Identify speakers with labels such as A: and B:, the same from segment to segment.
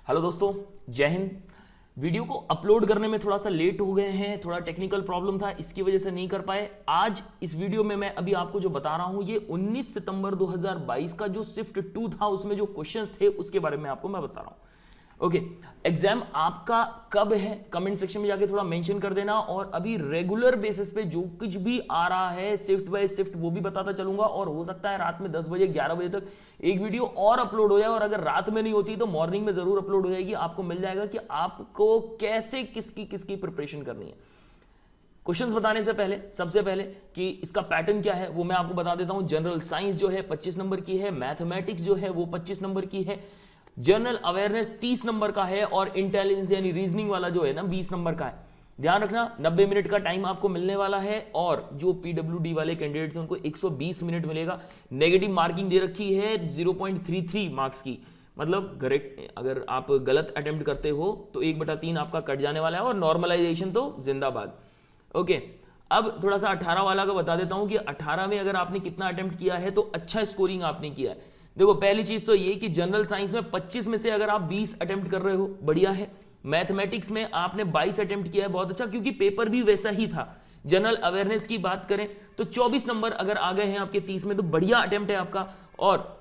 A: Hello दोस्तों, जय Hind. Video को अपलोड करने में थोड़ा सा लेट हो गए हैं, थोड़ा टेक्निकल प्रॉब्लम था, इसकी वजह से नहीं कर पाए। आज इस वीडियो में मैं अभी आपको जो बता रहा हूं ये 19 सितंबर 2022 का जो शिफ्ट 2 था उसमें जो क्वेश्चंस थे उसके बारे में आपको मैं बता रहा हूं। ओके, एग्जाम आपका कब है कमेंट सेक्शन में जाके थोड़ा मेंशन कर देना, और अभी रेगुलर बेसिस पे जो कुछ भी आ रहा है शिफ्ट बाय शिफ्ट वो भी बताता चलूंगा, और हो सकता है रात में 10 बजे 11 बजे तक एक वीडियो और अपलोड हो जाए, और अगर रात में नहीं होती तो मॉर्निंग में जरूर अपलोड हो जाएगी। आपको मिल जाएगा कि आपको कैसे किसकी प्रिपरेशन करनी है। क्वेश्चंस बताने से पहले सबसे पहले कि इसका पैटर्न क्या है वो मैं आपको बता देता हूं। जनरल साइंस जो है 25 नंबर की है, मैथमेटिक्स जो है वो 25 नंबर की है, जनरल अवेयरनेस 30 नंबर का है, और इंटेलिजेंस यानी रीजनिंग वाला जो है ना 20 नंबर का है। ध्यान रखना 90 मिनट का टाइम आपको मिलने वाला है, और जो पीडब्ल्यूडी वाले कैंडिडेट्स हैं उनको 120 मिनट मिलेगा। नेगेटिव मार्किंग दे रखी है 0.33 मार्क्स की, मतलब करेक्ट अगर आप गलत अटेम्प्ट करते हो तो 1/3 आपका कट जाने वाला है, और नॉर्मलाइजेशन तो जिंदाबाद। ओके, अब थोड़ा सा 18 वाला का बता देता हूं कि 18 में अगर आपने कितना अटेम्प्ट किया है तो अच्छा स्कोरिंग आपने किया है। देखो पहली चीज तो ये कि जनरल साइंस में 25 में से अगर आप 20 अटेम्प्ट कर रहे हो बढ़िया है। मैथमेटिक्स में आपने 22 अटेम्प्ट किया है, बहुत अच्छा, क्योंकि पेपर भी वैसा ही था। जनरल अवेयरनेस की बात करें तो 24 नंबर अगर आ गए हैं आपके 30 में तो बढ़िया अटेम्प्ट है आपका। और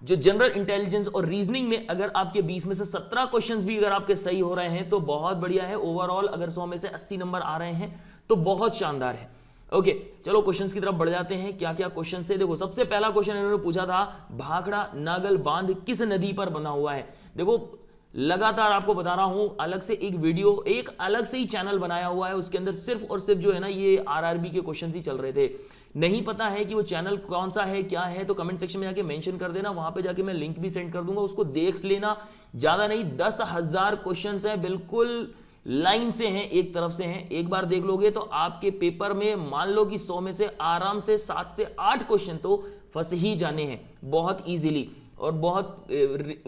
A: जो जनरल इंटेलिजेंस और रीजनिंग में अगर आपके 20 में से 17 क्वेश्चंस भी अगर आपके सही हो रहे हैं तो बहुत बढ़िया है। ओवरऑल अगर 100 में से 80 नंबर आ रहे हैं तो बहुत शानदार है। ओके, चलो क्वेश्चंस की तरफ बढ़ जाते हैं। क्या क्या क्वेश्चंस थे? देखो सबसे पहला क्वेश्चन इन्होंने पूछा था, भाखड़ा नागल बांध किस नदी पर बना हुआ है? देखो लगातार आपको बता रहा हूं, अलग से एक वीडियो, एक अलग से ही चैनल बनाया हुआ है, उसके अंदर सिर्फ और सिर्फ जो है ना ये आरआरबी के क्वेश्चन ही चल रहे थे। नहीं पता है कि वो चैनल कौन सा है क्या है तो कमेंट सेक्शन में जाके मेंशन कर देना, वहां पे जाके मैं लिंक भी सेंड कर दूंगा, उसको देख लेना। ज्यादा नहीं 10,000 क्वेश्चन है, बिल्कुल लाइन से हैं, एक तरफ से हैं। एक बार देख लोगे तो आपके पेपर में मान लो कि 100 में से आराम से 7 से 8 क्वेश्चन तो फंस ही जाने हैं बहुत इजीली, और बहुत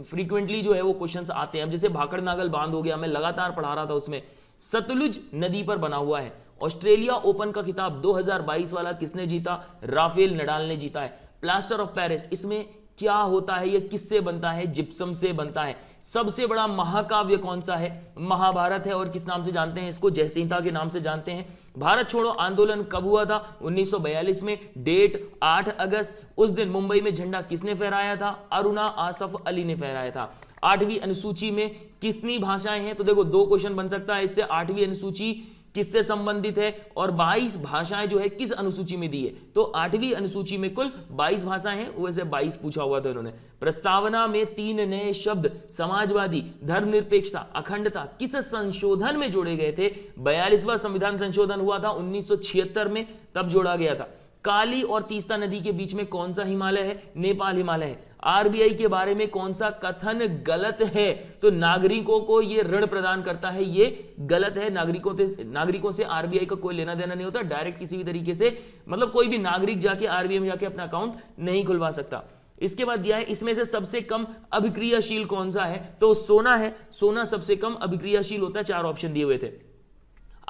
A: फ्रीक्वेंटली जो है वो क्वेश्चंस आते हैं। अब जैसे भाखड़ नागल बांध हो गया, मैं लगातार पढ़ा रहा था, उसमें सतलुज नदी पर बना हुआ है। ऑस्ट्रेलिया ओपन का खिताब 2022 वाला किसने जीता? राफेल नडाल ने जीता है। प्लास्टर ऑफ पेरिस, इसमें क्या होता है, यह किससे बनता है? जिप्सम से बनता है। सबसे बड़ा महाकाव्य कौन सा है? महाभारत है। और किस नाम से जानते हैं इसको? जयसिंह के नाम से जानते हैं। भारत छोड़ो आंदोलन कब हुआ था? 1942 में। डेट 8 अगस्त। उस दिन मुंबई में झंडा किसने फहराया था? अरुणा आसफ अली ने फहराया था। 8वीं अनुसूची में कितनी भाषाएं हैं? तो देखो 2 क्वेश्चन बन सकता है इससे। 8वीं अनुसूची किससे संबंधित है, और 22 भाषाएं जो है किस अनुसूची में दी है? तो 8वीं अनुसूची में कुल 22 भाषाएं हैं, वैसे 22 पूछा हुआ था इन्होंने। प्रस्तावना में 3 नए शब्द समाजवादी, धर्मनिरपेक्षता, अखंडता किस संशोधन में जोड़े गए थे? 42वां संविधान संशोधन हुआ था 1976 में, तब जोड़ा गया था। काली और तीस्ता नदी के बीच में कौन सा हिमालय है? नेपाल हिमालय है। आरबीआई के बारे में कौन सा कथन गलत है? तो नागरिकों को ये ऋण प्रदान करता है, ये गलत है। नागरिकों से आरबीआई का कोई लेना देना नहीं होता, डायरेक्ट किसी भी तरीके से, मतलब कोई भी नागरिक जाके आरबीआई में जाके अपना अकाउंट नहीं खुलवा सकता। इसके बाद दिया है इसमें से सबसे कम अभिक्रियाशील कौन सा है? तो सोना है। सोना सबसे कम अभिक्रियाशील होता है। 4 ऑप्शन दिए हुए थे।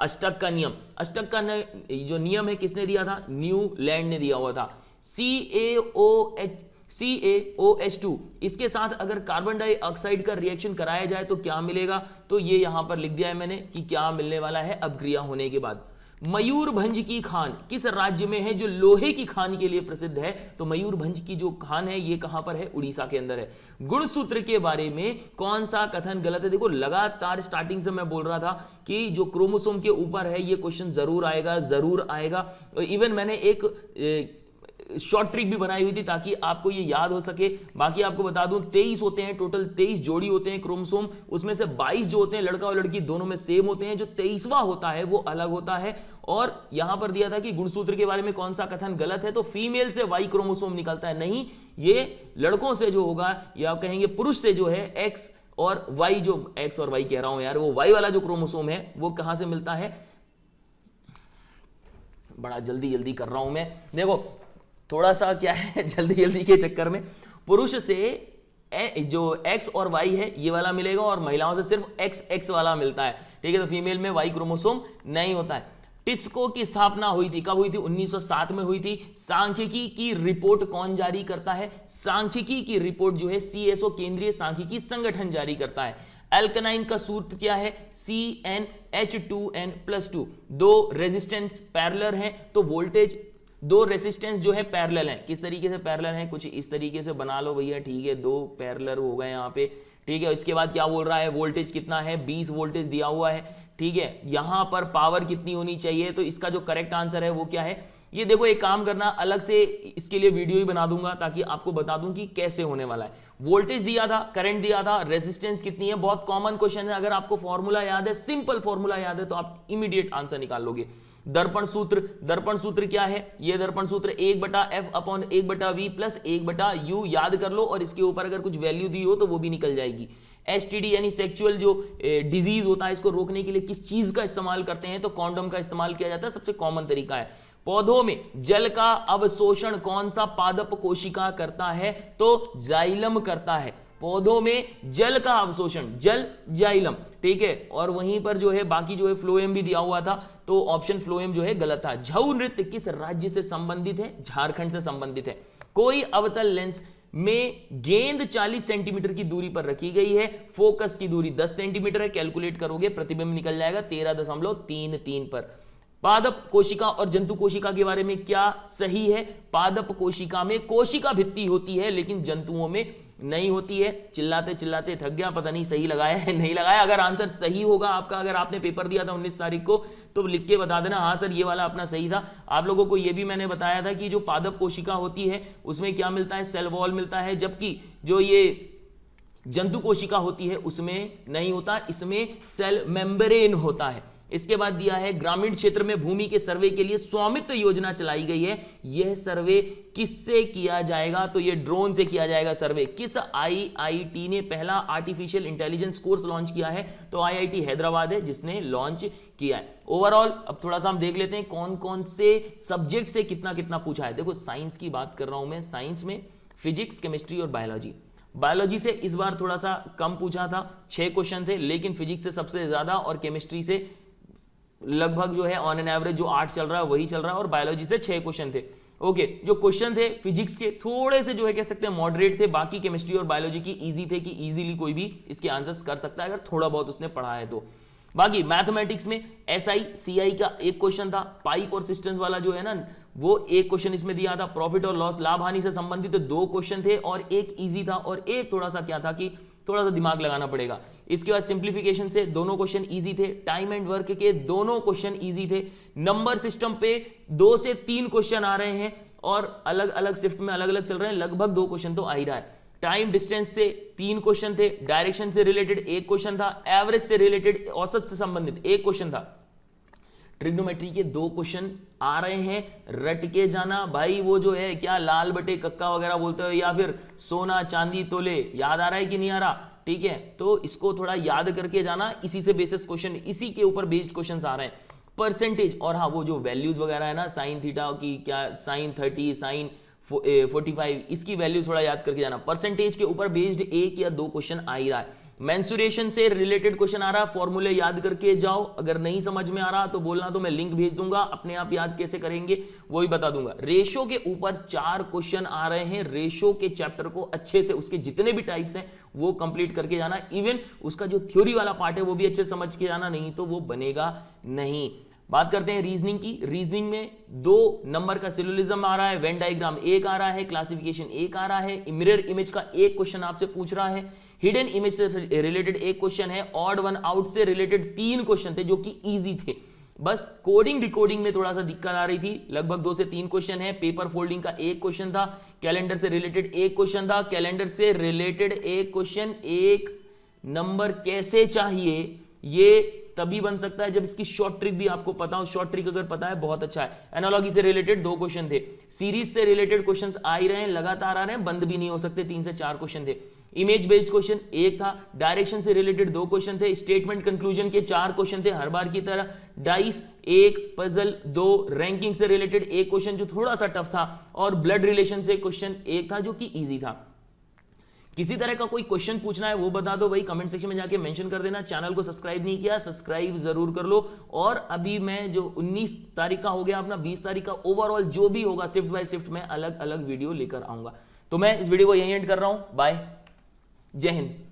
A: अष्टक का नियम, अष्टक का जो नियम है किसने दिया था? न्यूलैंड ने दिया हुआ था। CaOH2, इसके साथ अगर कार्बन डाइऑक्साइड का रिएक्शन कराया जाए तो क्या मिलेगा? तो ये यहां पर लिख दिया है मैंने कि क्या मिलने वाला है अभिक्रिया होने के बाद। मयूरभंज की खान किस राज्य में है जो लोहे की खान के लिए प्रसिद्ध है? तो मयूरभंज की जो खान है ये कहां पर है? उड़ीसा के अंदर है। गुणसूत्र के बारे में कौन सा कथन गलत है? देखो लगातार स्टार्टिंग से मैं बोल रहा था कि जो क्रोमोसोम के ऊपर है ये क्वेश्चन जरूर आएगा, जरूर आएगा। इवन मैंने एक शॉर्ट ट्रिक भी बनाई हुई थी ताकि आपको ये याद हो सके। बाकी आपको बता दूं 23 होते हैं टोटल, 23 जोड़ी होते हैं क्रोमोसोम, उसमें से 22 जो होते हैं लड़का और लड़की दोनों में सेम होते हैं, जो 23वां होता है वो अलग होता है। और यहां पर दिया था कि गुणसूत्र के बारे में कौन सा कथन गलत है, तो फीमेल से वाई क्रोमोसोम निकलता है, नहीं, ये लड़कों से जो होगा या कहेंगे पुरुष से जो है एक्स और वाई, जो एक्स और वाई कह रहा हूं यार, वो वाई वाला जो क्रोमोसोम है वो कहां से मिलता है? बड़ा जल्दी जल्दी कर रहा हूं मैं, देखो थोड़ा सा क्या है जल्दी जल्दी के चक्कर में, पुरुष से जो एक्स और वाई है ये वाला मिलेगा, और महिलाओं से सिर्फ एक्स वाला मिलता है। ठीक है, तो फीमेल में वाई क्रोमोसोम नहीं होता है। टिस्को की स्थापना हुई थी, कब हुई थी? 1907 में हुई थी। सांख्यिकी की रिपोर्ट कौन जारी करता है? सांख्यिकी की रिपोर्ट जो है सीएसओ, केंद्रीय सांख्यिकी संगठन जारी करता है। एल्कनाइन का सूत्र क्या है? CnH2n+2। दो रेजिस्टेंस पैरेलल हैं तो वोल्टेज, दो रेजिस्टेंस जो है पैरेलल हैं। किस तरीके से पैरेलल हैं? कुछ इस तरीके से बना लो भैया, ठीक है, दो पैरेलल हो गए यहाँ पे, ठीक है। इसके बाद क्या बोल रहा है? वोल्टेज कितना है? 20 वोल्टेज दिया हुआ है, ठीक है। यहां पर पावर कितनी होनी चाहिए? तो इसका जो करेक्ट आंसर है वो क्या है? ये देखो, एक काम करना, अलग से इसके लिए वीडियो ही बना दूंगा ताकि आपको बता दूं कि कैसे होने वाला है। वोल्टेज दिया था, करंट दिया था, रेजिस्टेंस कितनी है, बहुत कॉमन क्वेश्चन है। अगर आपको फॉर्मूला याद है, सिंपल फॉर्मूला याद है, तो आप इमीडिएट आंसर निकाल लोगे। दर्पण सूत्र, दर्पण सूत्र क्या है? ये दर्पण सूत्र 1/f/1/v प्लस 1/u याद कर लो, और इसके ऊपर अगर कुछ वैल्यू दी हो तो वो भी निकल जाएगी। एसटीडी यानी सेक्सुअल जो डिजीज होता है, इसको रोकने के लिए किस चीज का इस्तेमाल करते हैं? तो कॉन्डोम का इस्तेमाल किया जाता है, सबसे कॉमन तरीका है। पौधों में जल का अवशोषण कौन सा पादप कोशिका करता है? तो जाइलम करता है। पौधों में जल का अवशोषण, जल जाइलम, ठीक है। और वहीं पर जो है बाकी जो है फ्लोएम भी दिया हुआ था, तो ऑप्शन फ्लोएम जो है गलत था। छऊ नृत्य किस राज्य से संबंधित है? झारखंड से संबंधित है। कोई अवतल लेंस में गेंद 40 सेंटीमीटर की दूरी पर रखी गई है, फोकस की दूरी 10 सेंटीमीटर है, कैलकुलेट करोगे प्रतिबिंब निकल जाएगा 13.33 पर। पादप कोशिका और जंतु कोशिका के बारे में क्या सही है? पादप कोशिका में कोशिका भित्ति होती है, लेकिन जंतुओं में नहीं होती है। चिल्लाते चिल्लाते थक गया, पता नहीं सही लगाया है नहीं लगाया। अगर आंसर सही होगा आपका, अगर आपने पेपर दिया था 19 तारीख को, तो लिख के बता देना, हाँ सर ये वाला अपना सही था। आप लोगों को ये भी मैंने बताया था कि जो पादप कोशिका होती है उसमें क्या मिलता है? सेल वॉल मिलता है, जबकि जो ये जंतु कोशिका होती है उसमें नहीं होता, इसमें सेल मेम्ब्रेन होता है। इसके बाद दिया है ग्रामीण क्षेत्र में भूमि के सर्वे के लिए स्वामित्व योजना चलाई गई है। यह सर्वे किससे किया जाएगा? तो यह ड्रोन से किया जाएगा सर्वे। किस आईआईटी ने पहला आर्टिफिशियल इंटेलिजेंस कोर्स लॉन्च किया है? तो आईआईटी हैदराबाद है जिसने लॉन्च किया है। ओवरऑल अब थोड़ा सा हम देख लेते हैं कौन कौन से सब्जेक्ट से कितना कितना पूछा है। देखो साइंस की बात कर रहा हूं मैं, साइंस में फिजिक्स, केमिस्ट्री और बायोलॉजी। बायोलॉजी से इस बार थोड़ा सा कम पूछा था, 6 क्वेश्चन थे, लेकिन फिजिक्स से सबसे ज्यादा और केमिस्ट्री से लगभग जो है ऑन एन एवरेज जो 8 चल रहा है वही चल रहा है, और बायोलॉजी से 6 क्वेश्चन थे। ओके, जो क्वेश्चन थे फिजिक्स के थोड़े से जो है कह सकते हैं मॉडरेट थे, बाकी केमिस्ट्री और बायोलॉजी की इजी थे कि इजीली कोई भी इसके आंसर्स कर सकता है अगर थोड़ा बहुत उसने पढ़ा है तो। बाकी मैथमेटिक्स में एसआई सीआई का एक क्वेश्चन था, पाइप और सिस्टम्स वाला जो है ना वो एक क्वेश्चन इसमें दिया था, प्रॉफिट और लॉस लाभ हानि से संबंधित 2 क्वेश्चन थे, और एक इजी था और एक थोड़ा सा क्या था कि थोड़ा सा दिमाग लगाना पड़ेगा। इसके बाद सिंप्लीफिकेशन से दोनों क्वेश्चन इजी थे, टाइम एंड वर्क के दोनों क्वेश्चन इजी थे, नंबर सिस्टम पे 2 से 3 क्वेश्चन आ रहे हैं और अलग अलग शिफ्ट में अलग अलग चल रहे हैं, लगभग 2 क्वेश्चन तो आ ही रहा है। टाइम डिस्टेंस से 3 क्वेश्चन थे, डायरेक्शन से रिलेटेड 1 क्वेश्चन था, एवरेज से रिलेटेड औसत से संबंधित 1 क्वेश्चन था। ट्रिग्नोमेट्री के 2 क्वेश्चन आ रहे हैं, रट के जाना भाई। वो जो है क्या लाल बटे कक्का वगैरह बोलते हो, या फिर सोना चांदी तोले, याद आ रहा है कि नहीं आ रहा? ठीक है, तो इसको थोड़ा याद करके जाना, इसी से बेसिस क्वेश्चन, इसी के ऊपर बेस्ड क्वेश्चंस आ रहे हैं। परसेंटेज और हाँ वो जो वैल्यूज वगैरह है ना, साइन थीटा की क्या, साइन 30, साइन 45, इसकी वैल्यू थोड़ा याद करके जाना। परसेंटेज के ऊपर बेस्ड 1 या 2 क्वेश्चन आ ही रहा है। मेंसुरेशन से रिलेटेड क्वेश्चन आ रहा है, फॉर्मूले याद करके जाओ। अगर नहीं समझ में आ रहा तो बोलना, तो मैं लिंक भेज दूंगा, अपने आप याद कैसे करेंगे वो भी बता दूंगा। रेशो के ऊपर 4 क्वेश्चन आ रहे हैं, रेशो के चैप्टर को अच्छे से उसके जितने भी टाइप्स हैं वो कंप्लीट करके जाना, इवन उसका जो थ्योरी वाला पार्ट है वो भी अच्छे से समझ के जाना, नहीं तो वो बनेगा नहीं। बात करते हैं रीजनिंग की। रीजनिंग में 2 नंबर का सिलोजिज्म आ रहा है, वेन डायग्राम 1 आ रहा है, क्लासिफिकेशन 1 आ रहा है, मिरर इमेज का 1 क्वेश्चन आपसे पूछ रहा है, हिडन इमेज से रिलेटेड 1 क्वेश्चन है, ऑड वन आउट से रिलेटेड 3 क्वेश्चन थे जो कि इजी थे। बस कोडिंग डिकोडिंग में थोड़ा सा दिक्कत आ रही थी, लगभग 2 से 3 क्वेश्चन है। पेपर फोल्डिंग का 1 क्वेश्चन था, कैलेंडर से रिलेटेड 1 क्वेश्चन था, कैलेंडर से रिलेटेड 1 क्वेश्चन। 1 नंबर कैसे चाहिए ये तभी बन सकता है जब इसकी शॉर्ट ट्रिक भी आपको पता हो। शॉर्ट ट्रिक अगर पता है बहुत अच्छा है। एनालॉजी से रिलेटेड 2 क्वेश्चन थे, सीरीज से रिलेटेड क्वेश्चंस आ ही रहे हैं, लगातार आ रहे हैं, बंद भी नहीं हो सकते। 3 से 4 क्वेश्चन थे। इमेज बेस्ड क्वेश्चन 1 था, डायरेक्शन से रिलेटेड 2 क्वेश्चन थे, स्टेटमेंट कंक्लूजन के 4 क्वेश्चन थे हर बार की तरह, डाइस 1, पजल 2, रैंकिंग से रिलेटेड 1 क्वेश्चन जो थोड़ा सा टफ था, और ब्लड रिलेशन से क्वेश्चन 1 था जो कि इजी था। किसी तरह का कोई क्वेश्चन पूछना है वो बता दो भाई, कमेंट सेक्शन में जाके मेंशन कर देना। चैनल को सब्सक्राइब नहीं किया, सब्सक्राइब जरूर कर लो। और अभी मैं जो 19 तारीख का हो गया अपना, 20 तारीख का ओवरऑल जो भी होगा शिफ्ट बाय शिफ्ट में अलग अलग वीडियो लेकर आऊंगा। तो मैं इस वीडियो को यहीं एंड कर रहा हूं। बाय, जय हिंद।